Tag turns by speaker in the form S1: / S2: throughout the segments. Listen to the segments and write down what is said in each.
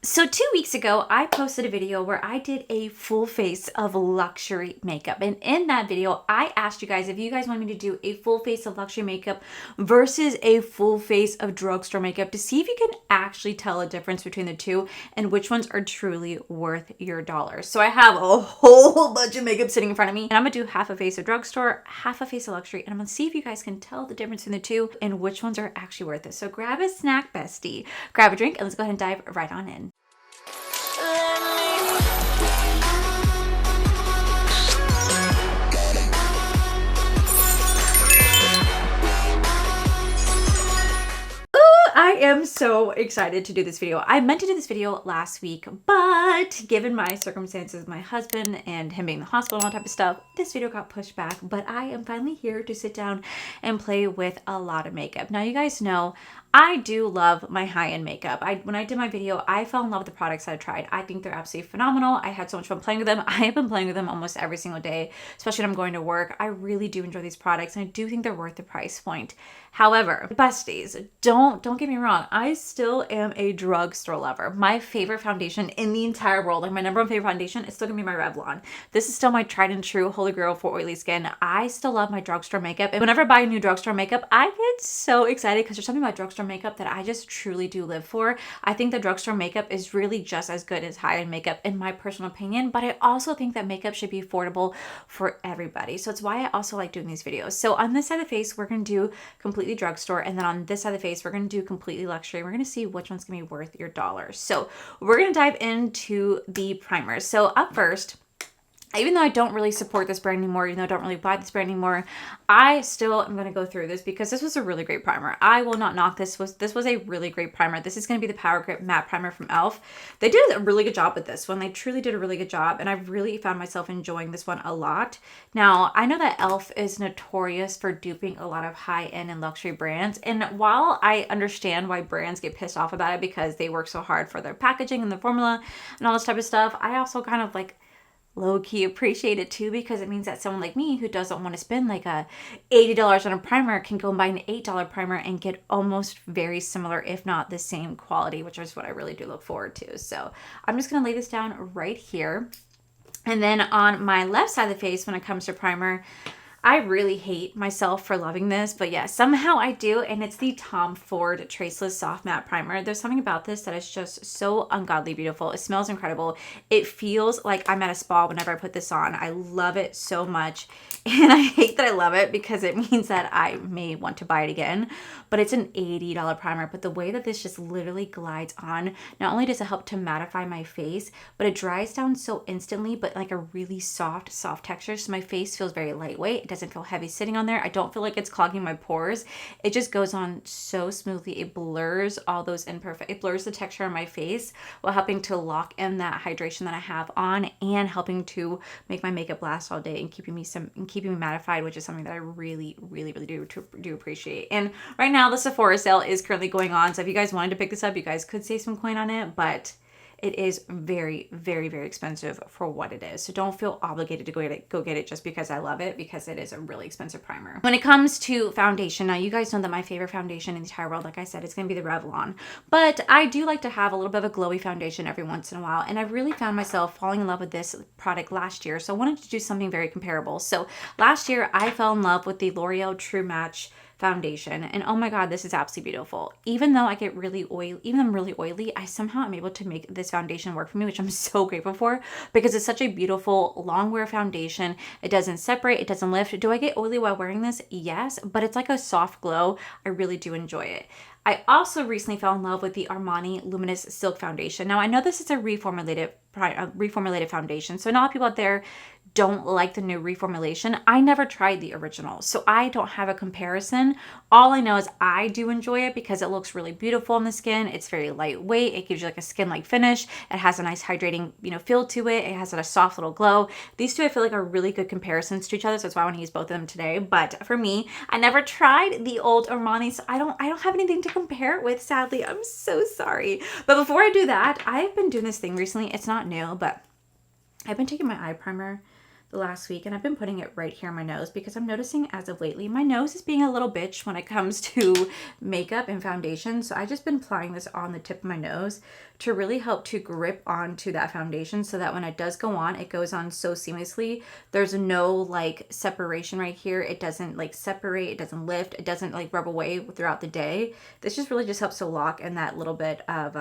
S1: So 2 weeks ago, I posted a video where I did a full face of luxury makeup. And in that video, I asked you guys if you guys want me to do a full face of luxury makeup versus a full face of drugstore makeup to see if you can actually tell a difference between the two and which ones are truly worth your dollars. So I have a whole bunch of makeup sitting in front of me, and I'm gonna do half a face of drugstore, half a face of luxury, and I'm gonna see if you guys can tell the difference in the two and which ones are actually worth it. So grab a snack, bestie, grab a drink, and let's go ahead and dive right on in. I am so excited to do this video. I meant to do this video last week, but given my circumstances, my husband and him being in the hospital and all type of stuff, this video got pushed back. But I am finally here to sit down and play with a lot of makeup. Now, you guys know I do love my high-end makeup. When I did my video, I fell in love with the products that I tried. I think they're absolutely phenomenal. I had so much fun playing with them. I have been playing with them almost every single day, especially when I'm going to work. I really do enjoy these products, and I do think they're worth the price point. However, besties, don't get me wrong. I still am a drugstore lover. My favorite foundation in the entire world, like my number one favorite foundation, is still gonna be my Revlon. This is still my tried and true holy grail for oily skin. I still love my drugstore makeup, and whenever I buy new drugstore makeup, I get so excited because there's something about drugstore makeup that I just truly do live for. I think that drugstore makeup is really just as good as high-end makeup in my personal opinion, but I also think that makeup should be affordable for everybody. So it's why I also like doing these videos. So on this side of the face, we're gonna do completely drugstore, and then on this side of the face, we're gonna do completely luxury. We're gonna see which one's gonna be worth your dollars. So we're gonna dive into the primers. So up first, even though I don't really support this brand anymore, even though I don't really buy this brand anymore, I still am going to go through this because this was a really great primer. I will not knock this. This was a really great primer. This is going to be the Power Grip Matte Primer from e.l.f. They did a really good job with this one. They truly did a really good job, and I've really found myself enjoying this one a lot. Now, I know that e.l.f. is notorious for duping a lot of high-end and luxury brands, and while I understand why brands get pissed off about it because they work so hard for their packaging and the formula and all this type of stuff, I also kind of like low-key appreciate it too, because it means that someone like me who doesn't want to spend like a $80 on a primer can go and buy an $8 primer and get almost very similar, if not the same quality, which is what I really do look forward to. So I'm just going to lay this down right here. And then on my left side of the face, when it comes to primer, I really hate myself for loving this, but yeah, somehow I do, and it's the Tom Ford Traceless Soft Matte Primer. There's something about this that is just so ungodly beautiful. It smells incredible. It feels like I'm at a spa whenever I put this on. I love it so much, and I hate that I love it because it means that I may want to buy it again, but it's an $80 primer. But the way that this just literally glides on, not only does it help to mattify my face, but it dries down so instantly, but like a really soft texture, so my face feels very lightweight. It doesn't feel heavy sitting on there. I don't feel like it's clogging my pores. It just goes on so smoothly. It blurs all those it blurs the texture on my face while helping to lock in that hydration that I have on and helping to make my makeup last all day and keeping me mattified, which is something that I really do appreciate. And right now the Sephora sale is currently going on, so if you guys wanted to pick this up, you guys could save some coin on it, but it is very expensive for what it is. So don't feel obligated to go get it just because I love it, because it is a really expensive primer. When it comes to foundation, now you guys know that my favorite foundation in the entire world, like I said, is going to be the Revlon. But I do like to have a little bit of a glowy foundation every once in a while, and I really found myself falling in love with this product last year. So I wanted to do something very comparable. So last year I fell in love with the L'Oreal True Match foundation, and oh my god, this is absolutely beautiful. Even though I get really oily, even though I'm really oily, I somehow am able to make this foundation work for me, which I'm so grateful for, because it's such a beautiful long wear foundation. It doesn't separate, it doesn't lift. Do I get oily while wearing this? Yes, but it's like a soft glow. I really do enjoy it. I also recently fell in love with the Armani Luminous Silk Foundation. Now I know this is a reformulated foundation, so not a lot of people out there don't like the new reformulation. I never tried the original, so I don't have a comparison. All I know is I do enjoy it because it looks really beautiful on the skin. It's very lightweight. It gives you like a skin-like finish. It has a nice hydrating, feel to it. It has a soft little glow. These two I feel like are really good comparisons to each other, so that's why I want to use both of them today. But for me, I never tried the old Armani, so I don't have anything to compare it with, sadly. I'm so sorry. But before I do that, I've been doing this thing recently. It's not new, but I've been taking my eye primer the last week, and I've been putting it right here on my nose because I'm noticing as of lately my nose is being a little bitch when it comes to makeup and foundation. So I just been applying this on the tip of my nose to really help to grip onto that foundation so that when it does go on, it goes on so seamlessly. There's no like separation right here. It doesn't like separate, it doesn't lift, it doesn't like rub away throughout the day. This just really just helps to lock in that little bit of,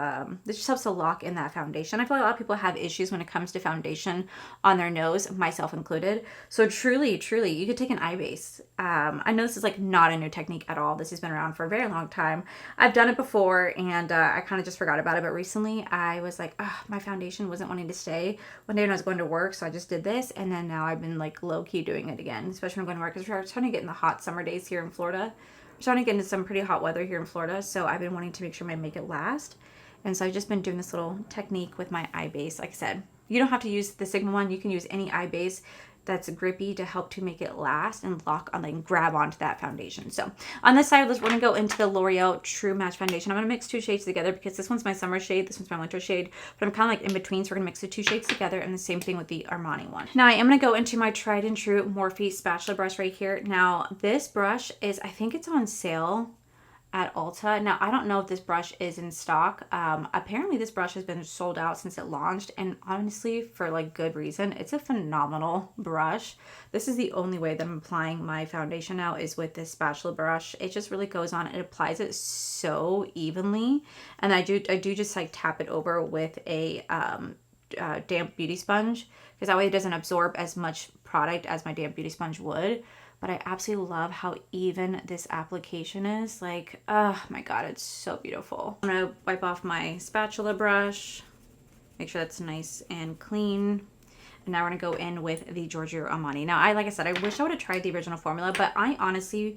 S1: this just helps to lock in that foundation. I feel like a lot of people have issues when it comes to foundation on their nose, myself included. So truly, truly, you could take an eye base. I know this is like not a new technique at all. This has been around for a very long time. I've done it before and I kind of just forgot about it. But recently I was like, oh, my foundation wasn't wanting to stay one day when I was going to work. So I just did this. And then now I've been like low key doing it again, especially when I'm going to work because we're starting to get in the hot summer days here in Florida. We're starting to get into some pretty hot weather here in Florida. So I've been wanting to make sure my makeup lasts. And so I've just been doing this little technique with my eye base. Like I said, you don't have to use the Sigma one. You can use any eye base that's grippy to help to make it last and lock on, like grab onto that foundation. So on this side, we're going to go into the L'Oreal True Match Foundation. I'm going to mix two shades together because this one's my summer shade, this one's my winter shade, but I'm kind of like in between, so we're going to mix the two shades together, and the same thing with the Armani one. Now I am going to go into my tried and true Morphe spatula brush right here. Now this brush is, I think it's on sale at Ulta. Now, I don't know if this brush is in stock. Apparently this brush has been sold out since it launched, and honestly, for like good reason. It's a phenomenal brush. This is the only way that I'm applying my foundation now is with this spatula brush. It just really goes on. It applies it so evenly, and I do just like tap it over with a damp beauty sponge because that way it doesn't absorb as much product as my damp beauty sponge would. But I absolutely love how even this application is. Like, oh my God, it's so beautiful. I'm gonna wipe off my spatula brush, make sure that's nice and clean. And now we're gonna go in with the Giorgio Armani. Now, like I said, I wish I would have tried the original formula, but I honestly,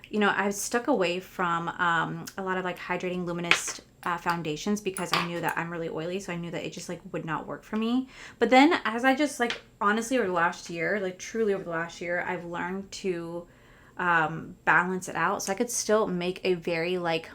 S1: you know, I've stuck away from a lot of like hydrating luminous foundations because I knew that I'm really oily, so I knew that it just like would not work for me. But then as I just like honestly over the last year, like truly over the last year, I've learned to balance it out so I could still make a very like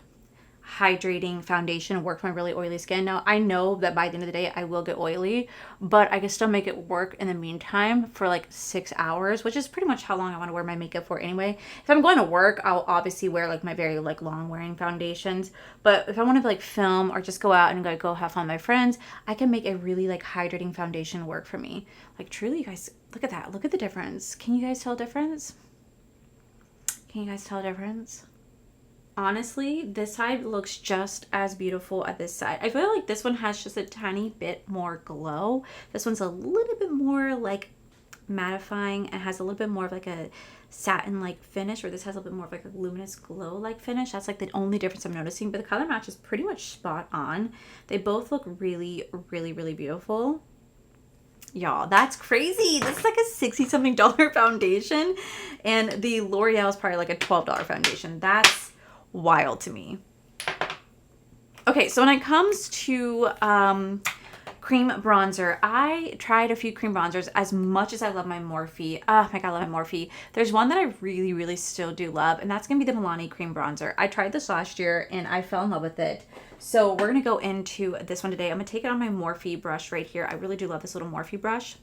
S1: hydrating foundation work for my really oily skin. Now I know that by the end of the day I will get oily, but I can still make it work in the meantime for like 6 hours, which is pretty much how long I want to wear my makeup for anyway. If I'm going to work, I'll obviously wear like my very like long wearing foundations, but if I want to like film or just go out and go have fun with my friends, I can make a really like hydrating foundation work for me. Like truly, you guys, look at that. Look at the difference. Can you guys tell a difference? Can you guys tell a difference? Honestly, this side looks just as beautiful as this side. I feel like this one has just a tiny bit more glow. This one's a little bit more like mattifying and has a little bit more of like a satin like finish, or this has a little bit more of like a luminous glow like finish. That's like the only difference I'm noticing, but the color match is pretty much spot on. They both look really, really, really beautiful. Y'all, that's crazy. This is like a $60-something foundation, and the L'Oreal is probably like a $12 foundation. That's wild to me. Okay, so when it comes to cream bronzer, I tried a few cream bronzers. As much as I love my Morphe, oh my God, I love my Morphe, there's one that I really, really still do love, and that's gonna be the Milani cream bronzer. I tried this last year and I fell in love with it. So we're gonna go into this one today. I'm gonna take it on my Morphe brush right here. I really do love this little Morphe brush.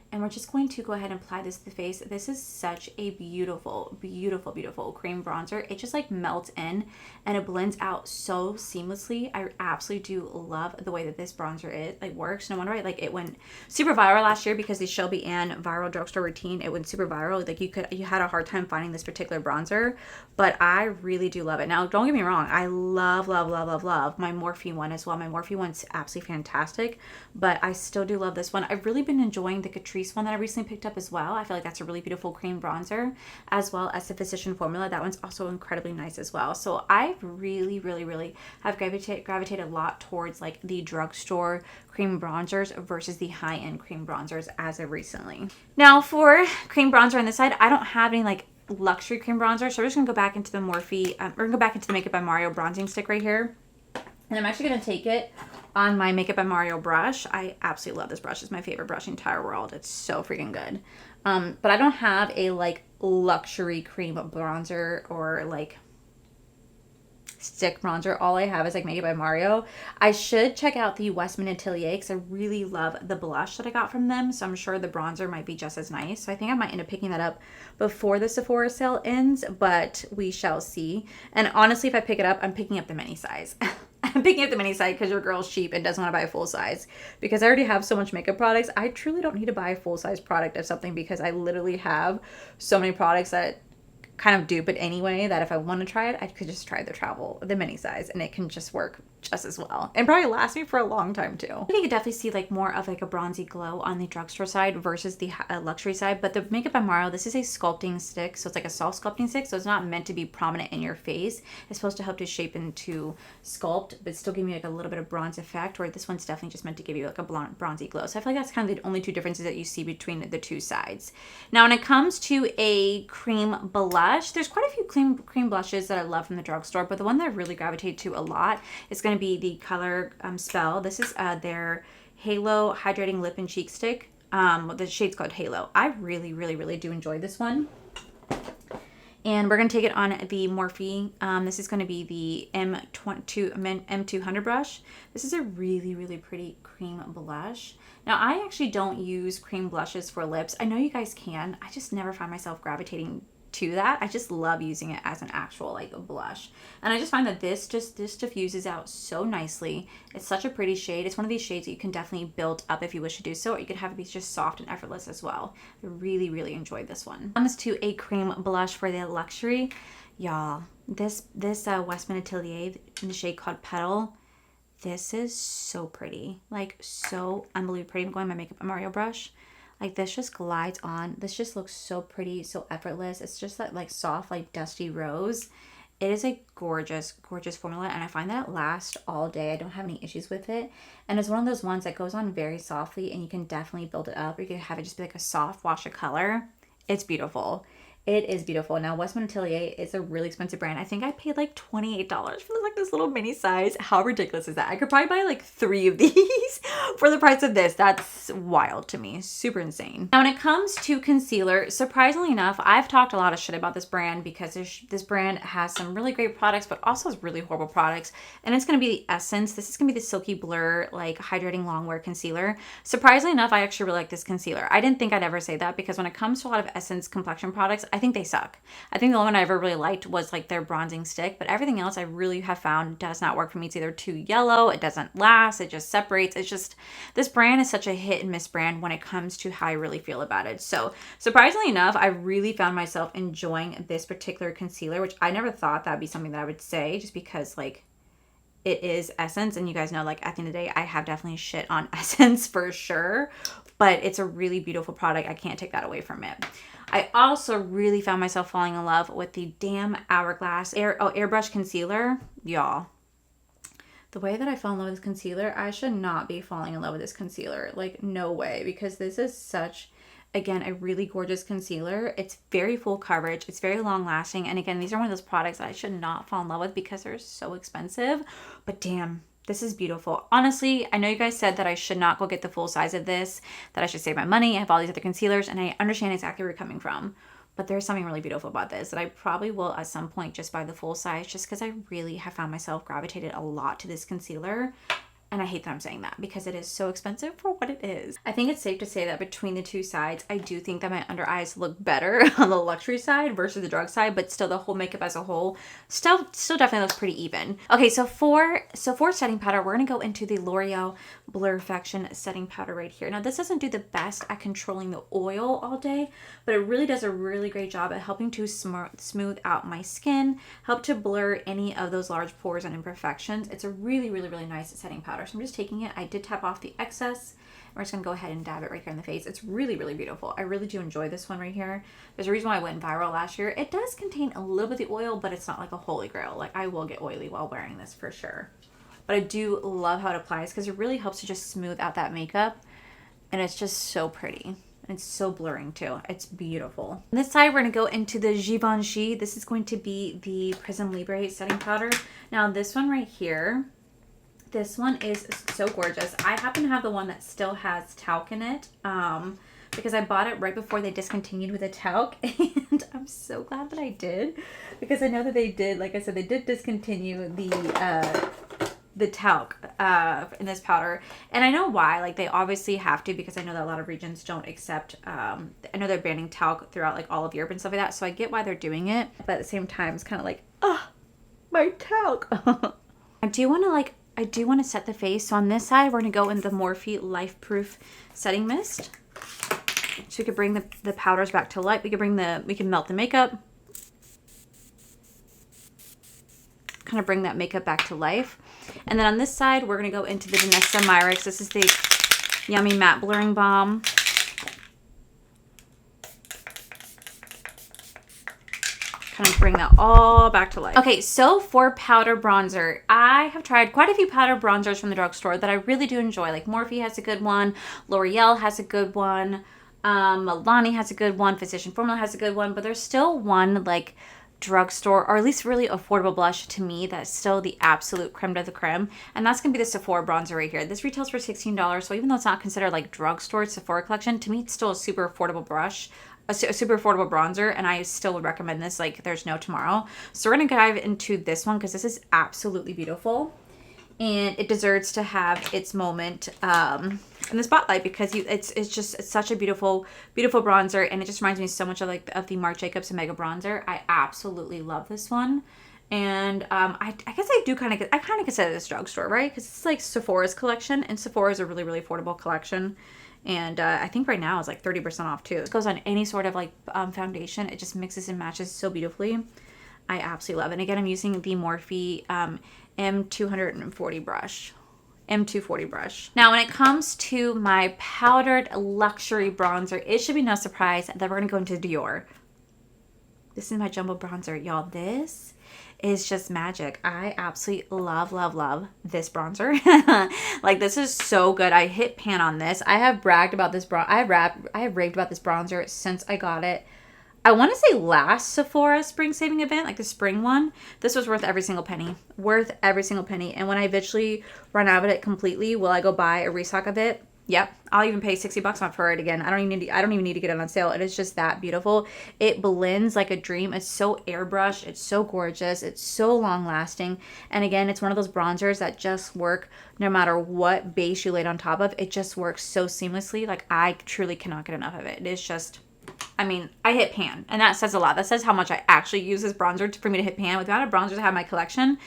S1: And we're just going to go ahead and apply this to the face. This is such a beautiful, beautiful, beautiful cream bronzer. It just like melts in and it blends out so seamlessly. I absolutely do love the way that this bronzer works. No wonder it it went super viral last year because the Shelby Ann viral drugstore routine, it went super viral. Like you had a hard time finding this particular bronzer, but I really do love it. Now, don't get me wrong. I love, love, love, love, love my Morphe one as well. My Morphe one's absolutely fantastic, but I still do love this one. I've really been enjoying the Catrice one that I recently picked up as well. I feel like that's a really beautiful cream bronzer, as well as the Physician formula. That one's also incredibly nice as well. So I really, really, really have gravitated a lot towards like the drugstore cream bronzers versus the high-end cream bronzers as of recently. Now for cream bronzer on this side, I don't have any like luxury cream bronzer, so we're just gonna go back into the Morphe, we're gonna go back into the Makeup by Mario bronzing stick right here. And I'm actually going to take it on my Makeup by Mario brush. I absolutely love this brush. It's my favorite brush in the entire world. It's so freaking good. But I don't have a like luxury cream bronzer or like stick bronzer. All I have is like Makeup by Mario. I should check out the Westman Atelier because I really love the blush that I got from them. So I'm sure the bronzer might be just as nice. So I think I might end up picking that up before the Sephora sale ends, but we shall see. And honestly, if I pick it up, I'm picking up the mini size. I I'm picking up the mini size because your girl's cheap and doesn't want to buy a full size. Because I already have so much makeup products, I truly don't need to buy a full size product of something because I literally have so many products that kind of dupe it anyway, that if I want to try it, I could just try the mini size, and it can just work just as well and probably last me for a long time too. I think you could definitely see like more of like a bronzy glow on the drugstore side versus the luxury side. But the Makeup by Mario, this is a sculpting stick, so it's like a soft sculpting stick, so it's not meant to be prominent in your face. It's supposed to help to shape and to sculpt, but still give you like a little bit of bronze effect, where this one's definitely just meant to give you like a bronzy glow. So I feel like that's kind of the only two differences that you see between the two sides. Now when it comes to a cream blush, there's quite a few cream blushes that I love from the drugstore, but the one that I really gravitate to a lot is going to be the Color Spell. This is their Halo Hydrating Lip and Cheek Stick. The shade's called Halo. I really do enjoy this one. And we're going to take it on the Morphe. This is going to be the M200 brush. This is a really pretty cream blush. Now, I actually don't use cream blushes for lips. I know you guys can. I just never find myself gravitating to that. I just love using it as an actual like a blush, and I just find that this diffuses out so nicely. It's such a pretty shade. It's one of these shades that you can definitely build up if you wish to do so, or you could have it be just soft and effortless as well. I really enjoyed this one. Comes to a cream blush for the luxury, y'all. This Westman Atelier in the shade called Petal. This is so pretty, like so unbelievably pretty. I'm going my Makeup by Mario brush. Like this just glides on. This just looks so pretty, so effortless. It's just that like soft, like dusty rose. It is a gorgeous formula, and I find that it lasts all day. I don't have any issues with it. And it's one of those ones that goes on very softly, and you can definitely build it up, or you can have it just be like a soft wash of color. It's beautiful. It is beautiful. Now, Westman Atelier is a really expensive brand. I think I paid like $28 for like this little mini size. How ridiculous is that? I could probably buy like 3 of these for the price of this. That's wild to me. Super insane. Now, when it comes to concealer, surprisingly enough, I've talked a lot of shit about this brand because this brand has some really great products, but also has really horrible products. And it's going to be the Essence. This is going to be the Silky Blur, like hydrating longwear concealer. Surprisingly enough, I actually really like this concealer. I didn't think I'd ever say that because when it comes to a lot of Essence complexion products, I think they suck. I think the only one I ever really liked was like their bronzing stick, but everything else I really have found does not work for me. It's either too yellow, it doesn't last, it just separates. It's just, this brand is such a hit and miss brand when it comes to how I really feel about it. So surprisingly enough, I really found myself enjoying this particular concealer, which I never thought that'd be something that I would say, just because like it is Essence, and you guys know like at the end of the day, I have definitely shit on Essence for sure, but it's a really beautiful product. I can't take that away from it. I also really found myself falling in love with the damn Hourglass Airbrush Concealer. Y'all, the way that I fell in love with this concealer, I should not be falling in love with this concealer. Like, no way, because this is such, again, a really gorgeous concealer. It's very full coverage. It's very long lasting. And again, these are one of those products that I should not fall in love with because they're so expensive. But damn, this is beautiful. Honestly, I know you guys said that I should not go get the full size of this, that I should save my money. I have all these other concealers, and I understand exactly where you're coming from. But there's something really beautiful about this that I probably will at some point just buy the full size, just because I really have found myself gravitated a lot to this concealer. And I hate that I'm saying that because it is so expensive for what it is. I think it's safe to say that between the two sides, I do think that my under eyes look better on the luxury side versus the drug side, but still the whole makeup as a whole still definitely looks pretty even. Okay, so for setting powder, we're gonna go into the L'Oreal Blurfaction setting powder right here. Now, this doesn't do the best at controlling the oil all day, but it really does a really great job at helping to smooth out my skin, help to blur any of those large pores and imperfections. It's a really nice setting powder. So I'm just taking it. I did tap off the excess. We're just going to go ahead and dab it right here in the face. It's really beautiful. I really do enjoy this one right here. There's a reason why I went viral last year. It does contain a little bit of the oil, but it's not like a holy grail. Like, I will get oily while wearing this for sure. But I do love how it applies because it really helps to just smooth out that makeup. And it's just so pretty. It's so blurring too. It's beautiful. On this side, we're going to go into the Givenchy. This is going to be the Prism Libre setting powder. Now, this one right here, this one is so gorgeous. I happen to have the one that still has talc in it because I bought it right before they discontinued with the talc, and I'm so glad that I did because I know that they did, like I said, they did discontinue the talc in this powder, and I know why. Like, they obviously have to because I know that a lot of regions don't accept I know they're banning talc throughout like all of Europe and stuff like that, so I get why they're doing it, but at the same time it's kind of like, oh, my talc. I do want to like I do want to set the face. So on this side, we're going to go in the Morphe Life Proof Setting Mist. So we could bring the powders back to light. We can melt the makeup. Kind of bring that makeup back to life. And then on this side, we're going to go into the Danessa Myricks. This is the Yummy Matte Blurring Balm. Kind of bring that all back to life. Okay, so for powder bronzer, I have tried quite a few powder bronzers from the drugstore that I really do enjoy. Like Morphe has a good one, L'Oreal has a good one, Milani has a good one, Physician Formula has a good one, but there's still one like drugstore, or at least really affordable blush to me that's still the absolute creme de la creme, and that's gonna be the Sephora bronzer right here. This retails for $16, so even though it's not considered like drugstore Sephora collection, to me it's still a super affordable brush, a super affordable bronzer, and I still would recommend this like there's no tomorrow. So we're gonna dive into this one because this is absolutely beautiful, and it deserves to have its moment in the spotlight because it's such a beautiful bronzer, and it just reminds me so much of the Marc Jacobs Omega bronzer. I absolutely love this one, and I guess I kind of consider this drugstore, right? Because it's like Sephora's collection, and Sephora is a really affordable collection. And I think right now it's like 30% off too. It goes on any sort of like foundation. It just mixes and matches so beautifully. I absolutely love it. And again, I'm using the Morphe M240 brush. M240 brush. Now, when it comes to my powdered luxury bronzer, it should be no surprise that we're gonna go into Dior. This is my jumbo bronzer, y'all. This is just magic. I absolutely love this bronzer. Like, this is so good. I hit pan on this. I have bragged about this I have raved about this bronzer since I got it. I want to say last Sephora spring saving event, like the spring one. This was worth every single penny. Worth every single penny. And when I eventually run out of it completely, will I go buy a restock of it? Yep, I'll even pay $60 for it again. I don't even need to get it on sale. It is just that beautiful. It blends like a dream. It's so airbrushed. It's so gorgeous. It's so long lasting. And again, it's one of those bronzers that just work no matter what base you laid on top of. It just works so seamlessly. Like, I truly cannot get enough of it. It is just, I mean, I hit pan, and that says a lot. That says how much I actually use this bronzer for me to hit pan. With the amount of bronzers I have in my collection,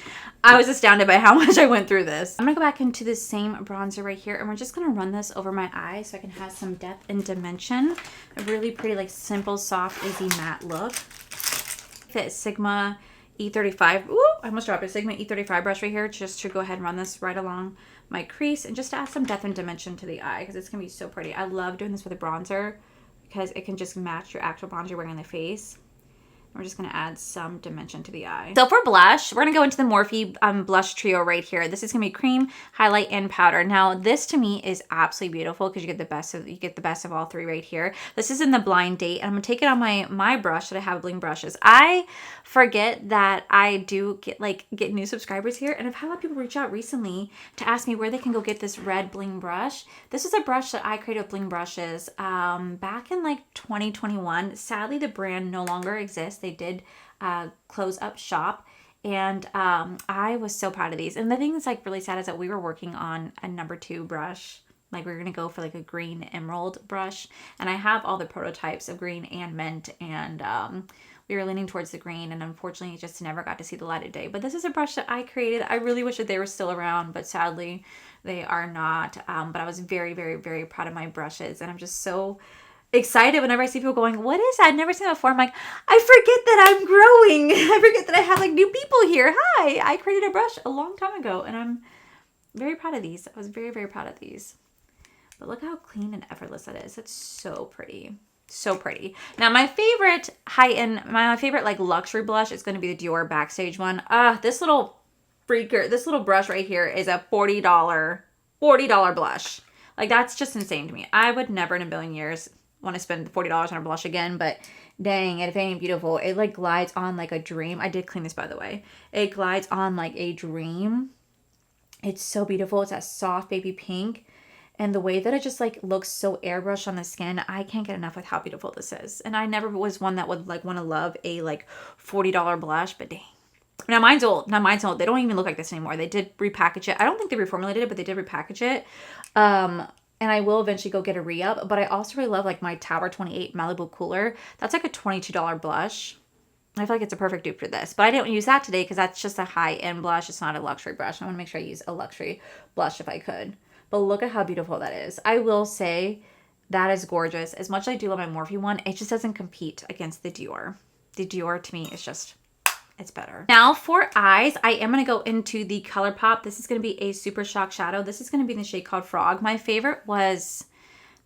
S1: I was astounded by how much I went through this. I'm gonna go back into the same bronzer right here, and we're just gonna run this over my eyes so I can have some depth and dimension. A really pretty, like, simple, soft, easy matte look. Fit Sigma E35. Ooh, I almost dropped a Sigma E35 brush right here just to go ahead and run this right along my crease and just to add some depth and dimension to the eye because it's gonna be so pretty. I love doing this with a bronzer because it can just match your actual bronzer you're wearing on the face. We're just going to add some dimension to the eye. So for blush, we're going to go into the Morphe blush trio right here. This is going to be cream, highlight, and powder. Now, this to me is absolutely beautiful because you get the best of all three right here. This is in the Blind Date, and I'm going to take it on my brush that I have bling brushes. I forget that I do get new subscribers here, and I've had a lot of people reach out recently to ask me where they can go get this red bling brush. This is a brush that I created with bling brushes back in like 2021. Sadly, the brand no longer exists. They did close up shop, and I was so proud of these. And the thing that's like really sad is that we were working on a #2 brush. Like, we were gonna go for like a green emerald brush, and I have all the prototypes of green and mint, and we were leaning towards the green, and unfortunately it just never got to see the light of day. But this is a brush that I created. I really wish that they were still around, but sadly they are not. But I was very proud of my brushes, and I'm just so excited whenever I see people going, what is that? I've never seen that before. I'm like, I forget that I'm growing. I forget that I have like new people here. Hi, I created a brush a long time ago, and I'm very proud of these. I was very proud of these. But look how clean and effortless that is. It's so pretty. So pretty. Now, my favorite high-end, my favorite like luxury blush is going to be the Dior Backstage one. This little brush right here is a $40 blush. Like, that's just insane to me. I would never in a billion years want to spend $40 on a blush again, but dang, if it ain't beautiful, it like glides on like a dream. I did clean this, by the way. It glides on like a dream. It's so beautiful. It's that soft baby pink. And the way that it just like looks so airbrushed on the skin, I can't get enough with how beautiful this is. And I never was one that would like want to love a like $40 blush, but dang. Now mine's old. They don't even look like this anymore. They did repackage it. I don't think they reformulated it, but they did repackage it. And I will eventually go get a re-up. But I also really love like my Tower 28 Malibu Cooler. That's like a $22 blush. I feel like it's a perfect dupe for this. But I didn't use that today because that's just a high-end blush. It's not a luxury brush. I want to make sure I use a luxury blush if I could. But look at how beautiful that is. I will say that is gorgeous. As much as I do love my Morphe one, it just doesn't compete against the Dior. The Dior to me is just, it's better. Now for eyes, I am going to go into the ColourPop. This is going to be a Super Shock Shadow. This is going to be in the shade called Frog. My favorite was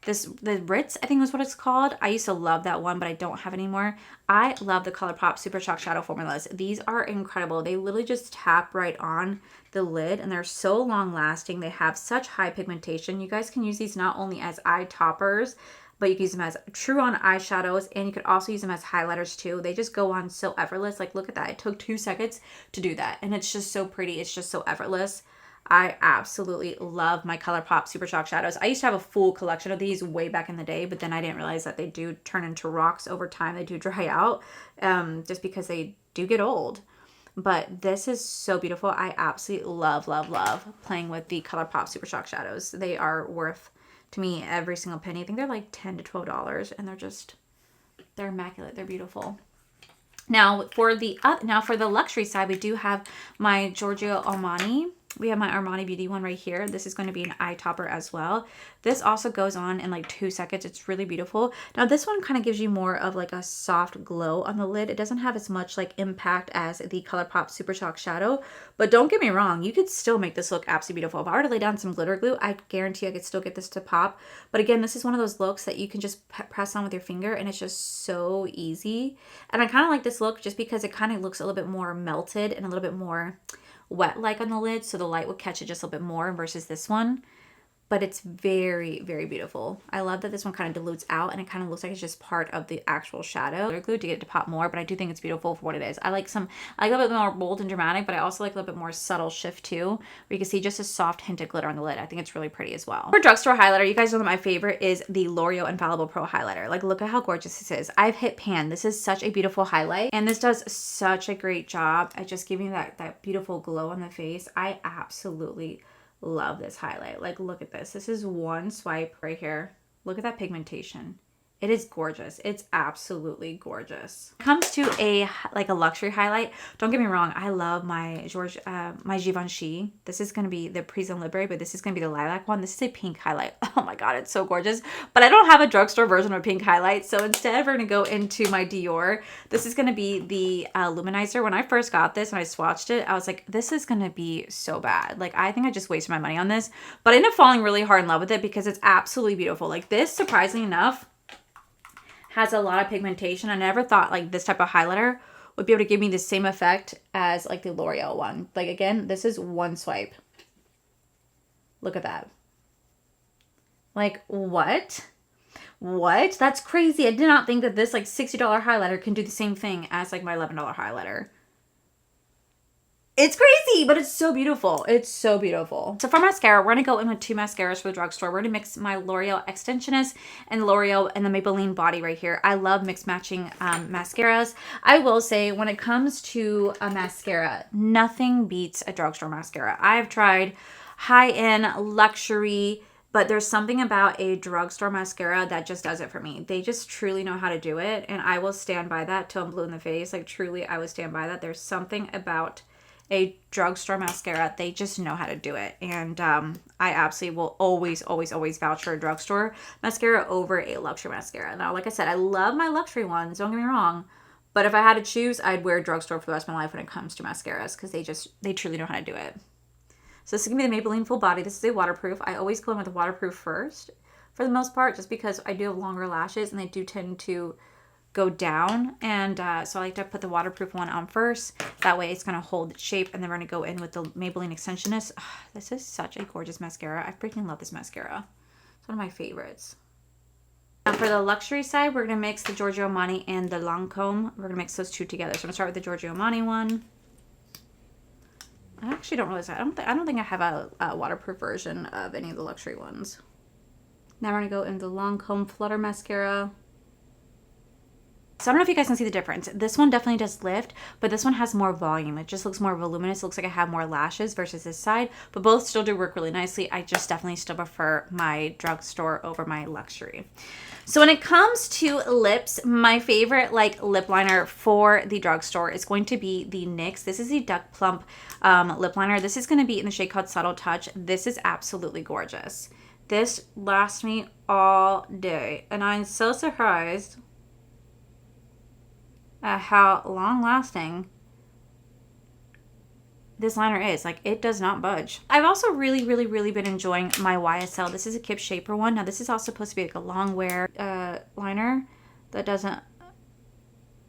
S1: the Ritz, I think was what it's called. I used to love that one, but I don't have anymore. I love the ColourPop Super Shock Shadow formulas. These are incredible. They literally just tap right on the lid and they're so long lasting. They have such high pigmentation. You guys can use these not only as eye toppers, but you can use them as true on eyeshadows, and you could also use them as highlighters too. They just go on so effortless. Like, look at that. It took 2 seconds to do that, and it's just so pretty. It's just so effortless. I absolutely love my ColourPop Super Shock Shadows. I used to have a full collection of these way back in the day, but then I didn't realize that they do turn into rocks over time. They do dry out just because they do get old. But this is so beautiful. I absolutely love, love, love playing with the ColourPop Super Shock Shadows. They are worth, to me, every single penny. I think they're like $10 to $12, and they're immaculate. They're beautiful. Now for the luxury side, we do have my Giorgio Armani. We have my Armani Beauty one right here. This is going to be an eye topper as well. This also goes on in like 2 seconds. It's really beautiful. Now this one kind of gives you more of like a soft glow on the lid. It doesn't have as much like impact as the ColourPop Super Shock Shadow, but don't get me wrong, you could still make this look absolutely beautiful. If I were to lay down some glitter glue, I guarantee I could still get this to pop. But again, this is one of those looks that you can just press on with your finger and it's just so easy. And I kind of like this look just because it kind of looks a little bit more melted and a little bit more wet like on the lid, so the light will catch it just a little bit more versus this one. But it's very, very beautiful. I love that this one kind of dilutes out and it kind of looks like it's just part of the actual shadow. Glitter glue to get it to pop more, but I do think it's beautiful for what it is. I like a little bit more bold and dramatic, but I also like a little bit more subtle shift too, where you can see just a soft hint of glitter on the lid. I think it's really pretty as well. For drugstore highlighter, you guys know that my favorite is the L'Oreal Infallible Pro Highlighter. Like, look at how gorgeous this is. I've hit pan. This is such a beautiful highlight, and this does such a great job at just giving that beautiful glow on the face. I absolutely love this highlight. Like, look at this. This is one swipe right here. Look at that pigmentation. It is gorgeous. It's absolutely gorgeous. When it comes to a luxury highlight, don't get me wrong, I love my my Givenchy. This is going to be the Prise en Libre, but this is going to be the lilac one. This is a pink highlight. Oh my god, it's so gorgeous. But I don't have a drugstore version of a pink highlight, so instead we're going to go into my Dior. This is going to be the Luminizer. When I first got this and I swatched it, I was like, this is going to be so bad. Like, I think I just wasted my money on this, but I ended up falling really hard in love with it because it's absolutely beautiful. Like, this, surprisingly enough, has a lot of pigmentation. I never thought like this type of highlighter would be able to give me the same effect as like the L'Oreal one. Like, again, this is one swipe. Look at that. Like, what? What? That's crazy. I did not think that this like $60 highlighter can do the same thing as like my $11 highlighter. It's crazy, but it's so beautiful. It's so beautiful. So for mascara, we're going to go in with 2 mascaras for the drugstore. We're going to mix my L'Oreal Extensionist and L'Oreal and the Maybelline Body right here. I love mix matching mascaras. I will say, when it comes to a mascara, nothing beats a drugstore mascara. I have tried high-end luxury, but there's something about a drugstore mascara that just does it for me. They just truly know how to do it, and I will stand by that till I'm blue in the face. Like, truly, I would stand by that. There's something about a drugstore mascara. They just know how to do it. And I absolutely will always, always, always vouch for a drugstore mascara over a luxury mascara. Now, like I said, I love my luxury ones, don't get me wrong, but if I had to choose, I'd wear drugstore for the rest of my life when it comes to mascaras, because they truly know how to do it. So this is going to be the Maybelline Full Body. This is a waterproof. I always go in with a waterproof first for the most part, just because I do have longer lashes and they do tend to go down, and so I like to put the waterproof one on first. That way it's going to hold its shape, and then we're going to go in with the Maybelline Extensionist. Oh, this is such a gorgeous mascara. I freaking love this mascara. It's one of my favorites. Now for the luxury side, we're going to mix the Giorgio Armani and the Lancome. We're going to mix those two together. So I'm going to start with the Giorgio Armani one. I actually don't realize that. I don't think I have a waterproof version of any of the luxury ones. Now we're going to go in the Lancome Flutter Mascara. So I don't know if you guys can see the difference. This one definitely does lift, but this one has more volume. It just looks more voluminous. It looks like I have more lashes versus this side, but both still do work really nicely. I just definitely still prefer my drugstore over my luxury. So when it comes to lips, my favorite like lip liner for the drugstore is going to be the NYX. This is the Duck Plump lip liner. This is going to be in the shade called Subtle Touch. This is absolutely gorgeous. This lasts me all day, and I'm so surprised at how long lasting this liner is. Like, it does not budge. I've also really been enjoying my YSL. This is a Kip Shaper one. Now this is also supposed to be like a long wear liner that doesn't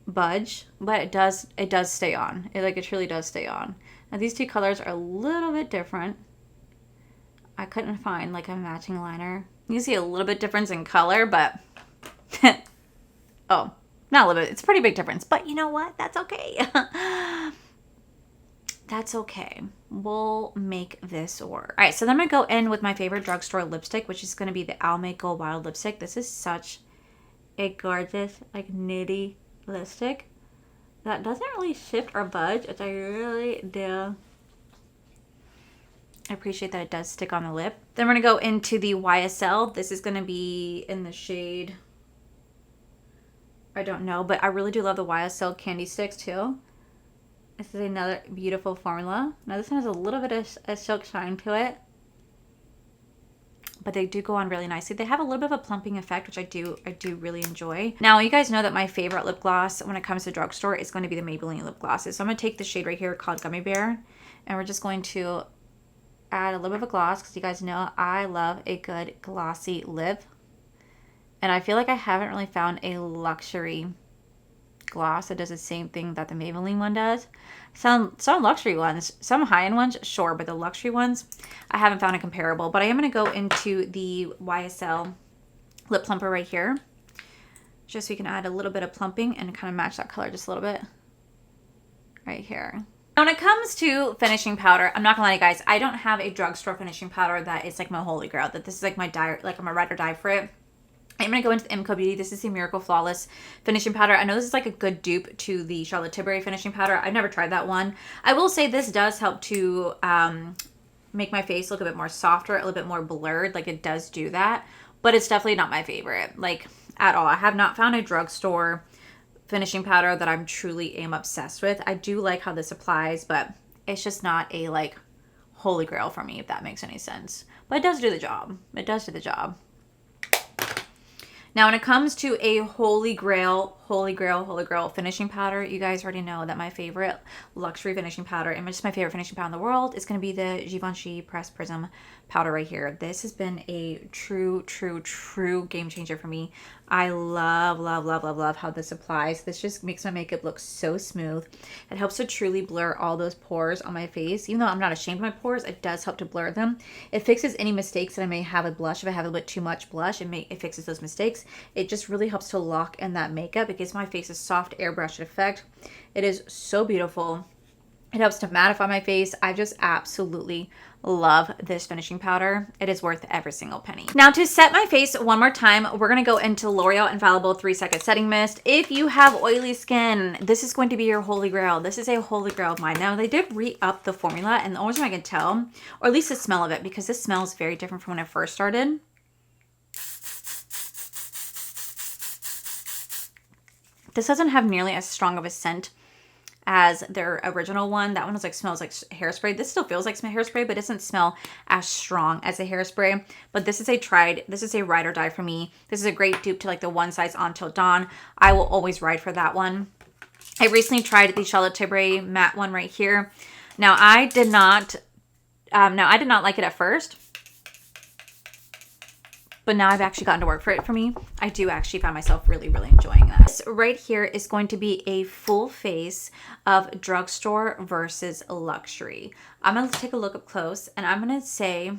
S1: budge, but it does stay on. It truly does stay on. Now these two colors are a little bit different. I couldn't find like a matching liner. You see a little bit difference in color, but oh, not a little bit. It's a pretty big difference, but you know what? That's okay. That's okay. We'll make this work. All right, so then I'm going to go in with my favorite drugstore lipstick, which is going to be the Almay Go Wild lipstick. This is such a gorgeous, like, nudie lipstick that doesn't really shift or budge, which I really do. I appreciate that it does stick on the lip. Then we're going to go into the YSL. This is going to be in the shade, I don't know, but I really do love the YSL candy sticks too. This is another beautiful formula. Now this one has a little bit of a silk shine to it, but they do go on really nicely. They have a little bit of a plumping effect, which I do really enjoy. Now you guys know that my favorite lip gloss when it comes to drugstore is going to be the Maybelline lip glosses. So I'm going to take the shade right here called Gummy Bear, and we're just going to add a little bit of a gloss because you guys know I love a good glossy lip. And I feel like I haven't really found a luxury gloss that does the same thing that the Maybelline one does. Some luxury ones, some high-end ones, sure, but the luxury ones, I haven't found a comparable. But I am going to go into the YSL lip plumper right here, just so we can add a little bit of plumping and kind of match that color just a little bit right here. When it comes to finishing powder, I'm not gonna lie to you guys, I don't have a drugstore finishing powder that is like my holy grail, that this is like my like I'm a ride or die for it. I'm going to go into the MCO Beauty. This is the Miracle Flawless finishing powder. I know this is like a good dupe to the Charlotte Tilbury finishing powder. I've never tried that one. I will say this does help to make my face look a bit more softer, a little bit more blurred. Like, it does do that, but it's definitely not my favorite, like, at all. I have not found a drugstore finishing powder that I'm truly am obsessed with. I do like how this applies, but it's just not a like holy grail for me, if that makes any sense. But it does do the job. It does do the job. Now, when it comes to a holy grail finishing powder, you guys already know that my favorite luxury finishing powder, and just my favorite finishing powder in the world, is going to be the Givenchy Press Prism powder right here. This has been a true game changer for me. I love how this applies. This just makes my makeup look so smooth. It helps to truly blur all those pores on my face. Even though I'm not ashamed of my pores, it does help to blur them. It fixes any mistakes that I may have with blush. If I have a bit too much blush, it fixes those mistakes. It just really helps to lock in that makeup. It gives my face a soft airbrush effect. It is so beautiful. It helps to mattify my face. I just absolutely love this finishing powder. It is worth every single penny. Now, to set my face one more time, we're going to go into L'Oreal Infallible 3-Second Setting Mist. If you have oily skin, this is going to be your holy grail. This is a holy grail of mine. Now, they did re-up the formula, and the only reason I can tell, or at least the smell of it, because this smells very different from when I first started. This doesn't have nearly as strong of a scent as their original one. That one was like, smells like hairspray. This still feels like some hairspray, but it doesn't smell as strong as a hairspray. But this is a ride or die for me. This is a great dupe to like the One Size On Till Dawn. I will always ride for that one. I recently tried the Charlotte Tilbury matte one right here. Now I did not like it at first, but now I've actually gotten to work for me. I do actually find myself really enjoying this. Right here is going to be a full face of drugstore versus luxury. I'm going to take a look up close, and I'm going to say,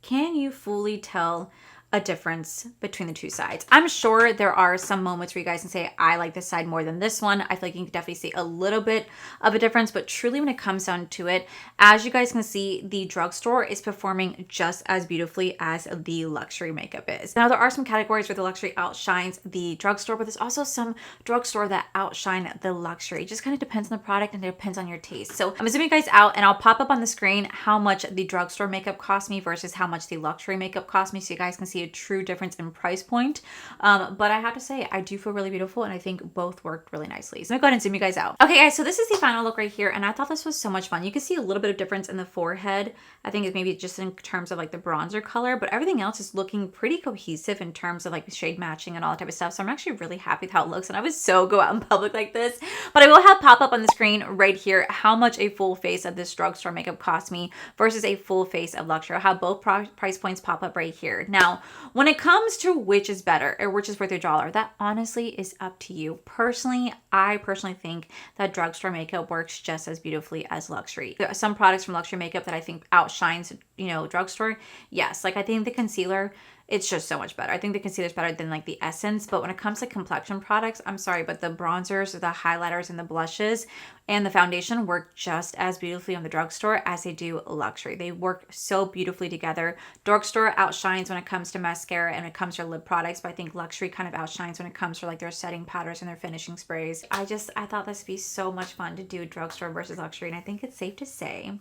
S1: can you fully tell a difference between the two sides. I'm sure there are some moments where you guys can say, I like this side more than this one. I feel like you can definitely see a little bit of a difference, but truly when it comes down to it, as you guys can see, the drugstore is performing just as beautifully as the luxury makeup is. Now, there are some categories where the luxury outshines the drugstore, but there's also some drugstore that outshine the luxury. It just kind of depends on the product and it depends on your taste. So I'm zooming you guys out and I'll pop up on the screen how much the drugstore makeup cost me versus how much the luxury makeup cost me, so you guys can see a true difference in price point. But I have to say, I do feel really beautiful and I think both worked really nicely. So I'm gonna go ahead and zoom you guys out. Okay guys, so this is the final look right here and I thought this was so much fun. You can see a little bit of difference in the forehead. I think it's maybe just in terms of like the bronzer color, but everything else is looking pretty cohesive in terms of like shade matching and all that type of stuff. So I'm actually really happy with how it looks and I would so go out in public like this. But I will have pop up on the screen right here how much a full face of this drugstore makeup cost me versus a full face of luxury. I'll have both price points pop up right here. Now, when it comes to which is better or which is worth your dollar, that honestly is up to you. Personally, I personally think that drugstore makeup works just as beautifully as luxury. There are some products from luxury makeup that I think outshines, you know, drugstore. Yes, like I think the concealer, it's just so much better. I think the concealer is better than like the essence, but when it comes to complexion products, I'm sorry, but the bronzers, the highlighters, and the blushes and the foundation work just as beautifully on the drugstore as they do luxury. They work so beautifully together. Drugstore outshines when it comes to mascara and when it comes to lip products, but I think luxury kind of outshines when it comes to like their setting powders and their finishing sprays. I thought this would be so much fun to do drugstore versus luxury, and I think it's safe to say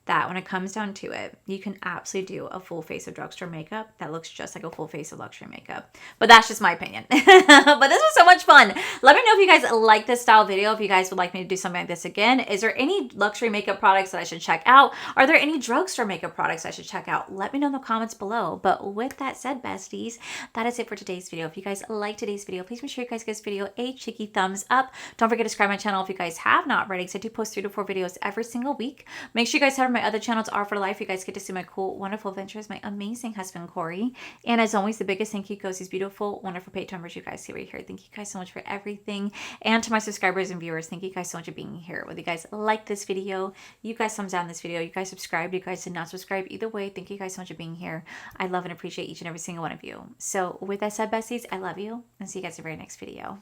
S1: that when it comes down to it, you can absolutely do a full face of drugstore makeup that looks just like a full face of luxury makeup. But that's just my opinion. But this was so much fun. Let me know if you guys like this style video, if you guys would like me to do something like this again. Is there any luxury makeup products that I should check out? Are there any drugstore makeup products I should check out? Let me know in the comments below. But with that said, besties, that is it for today's video. If you guys liked today's video, please make sure you guys give this video a cheeky thumbs up. Don't forget to subscribe to my channel if you guys have not already, because I do post 3 to 4 videos every single week. Make sure you guys head over to my other channels are for life. You guys get to see my cool, wonderful adventures, my amazing husband, Corey. And as always, the biggest thank you goes these beautiful, wonderful paid members you guys see right here. Thank you guys so much for everything. And to my subscribers and viewers, thank you guys so much for being here. Whether you guys like this video, you guys thumbs down this video, you guys subscribed, you guys did not subscribe, either way, thank you guys so much for being here. I love and appreciate each and every single one of you. So with that said, besties, I love you and see you guys in the very next video.